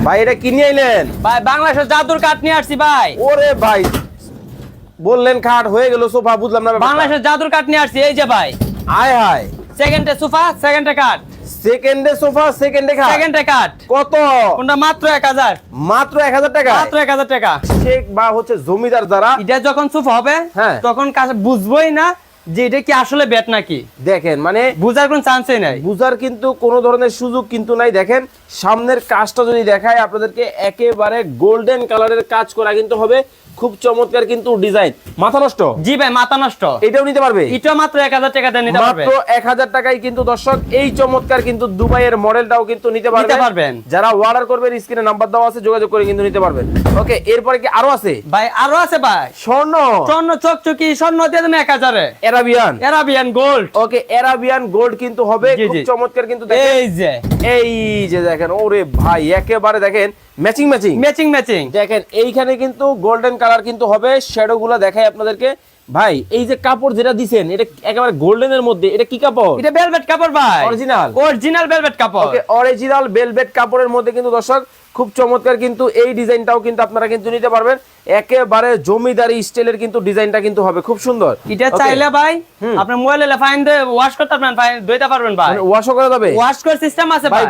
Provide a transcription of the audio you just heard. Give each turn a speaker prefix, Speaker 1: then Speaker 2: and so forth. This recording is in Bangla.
Speaker 1: ভাই এটা কি নিয়ে আইলেন?
Speaker 2: ভাই বাংলাদেশের জাদুর কাঠ নিয়ে আসছি ভাই।
Speaker 1: ওরে ভাই, বললেন খাট হয়ে গেল সোফা, বুঝলাম না ব্যাপারটা।
Speaker 2: বাংলাদেশের জাদুর কাঠ নিয়ে আসছি, এই যে ভাই।
Speaker 1: আয় হায়,
Speaker 2: সেকেন্ডে সোফা, সেকেন্ডে কাঠ।
Speaker 1: সেকেন্ডে সোফা, সেকেন্ডে খাট।
Speaker 2: সেকেন্ডে কাঠ।
Speaker 1: কত?
Speaker 2: কোনটা মাত্র 1000।
Speaker 1: মাত্র 1000 টাকা?
Speaker 2: মাত্র 1000 টাকা।
Speaker 1: শেখ বা হচ্ছে জমিদার যারা,
Speaker 2: এটা যখন সোফা হবে
Speaker 1: হ্যাঁ।
Speaker 2: তখন কাছে বুঝবোই না যে এটা কি আসলে বেট নাকি।
Speaker 1: দেখেন মানে
Speaker 2: বুঝার কোনো চান্সই নাই।
Speaker 1: বুঝার কিন্তু কোনো ধরনের সুযোগ কিন্তু নাই। দেখেন সামনের কাজটা যদি দেখায় আপনাদেরকে, একেবারে গোল্ডেন কালারের কাজ করা কিন্তু হবে, খুব চমৎকার কিন্তু ডিজাইন। মাথা নষ্ট?
Speaker 2: জি ভাই, মাথা নষ্ট।
Speaker 1: এটাও নিতে পারবে?
Speaker 2: এটা মাত্র 1000 টাকা দিয়ে নিতে পারবে।
Speaker 1: মাত্র 1000 টাকায় কিন্তু দর্শক এই চমৎকার কিন্তু দুবাইয়ের মডেলটাও কিন্তু নিতে পারবেন। যারা অর্ডার করবেন স্ক্রিনে নাম্বার দেওয়া আছে, যোগাযোগ করে কিন্তু নিতে পারবেন। ওকে, এরপরে কি আরো আছে?
Speaker 2: ভাই আরো আছে ভাই।
Speaker 1: স্বর্ণ?
Speaker 2: স্বর্ণ চকচকি স্বর্ণ দিয়ে দেন 1000 এ।
Speaker 1: Arabian?
Speaker 2: Arabian gold.
Speaker 1: Okay, Arabian gold কিন্তু হবে,
Speaker 2: জি,
Speaker 1: খুব
Speaker 2: জি।
Speaker 1: চমৎকার কিন্তু দেখেন। এই যে দেখেন, ওরে ভাই একেবারে দেখেন ম্যাচিং ম্যাচিং
Speaker 2: ম্যাচিং ম্যাচিং।
Speaker 1: দেখেন এইখানে কিন্তু গোল্ডেন কালার কিন্তু হবে। শ্যাডো গুলা দেখাই আপনাদেরকে। ভাই এই যে কাপড় যেটা দিছেন, এটা একেবারে গোল্ডেনের মধ্যে, এটা কি কাপড়?
Speaker 2: এটা ভেলভেট কাপড় ভাই।
Speaker 1: অরিজিনাল?
Speaker 2: অরিজিনাল ভেলভেট কাপড়।
Speaker 1: ওকে, অরিজিনাল ভেলভেট কাপড়ের মধ্যে কিন্তু দর্শক খুব চমৎকার কিন্তু এই ডিজাইনটাও কিন্তু আপনারা কিন্তু নিতে পারবেন। একেবারে জমিদারি স্টাইলের কিন্তু ডিজাইনটা কিন্তু হবে, খুব সুন্দর।
Speaker 2: এটা চাইলে ভাই আপনি মোবাইলে ফাইন দিয়ে ওয়াশ করতে পারবেন, ফাইন ধুইতে পারবেন ভাই।
Speaker 1: ওয়াশও করা যাবে?
Speaker 2: ওয়াশ করার সিস্টেম আছে ভাই।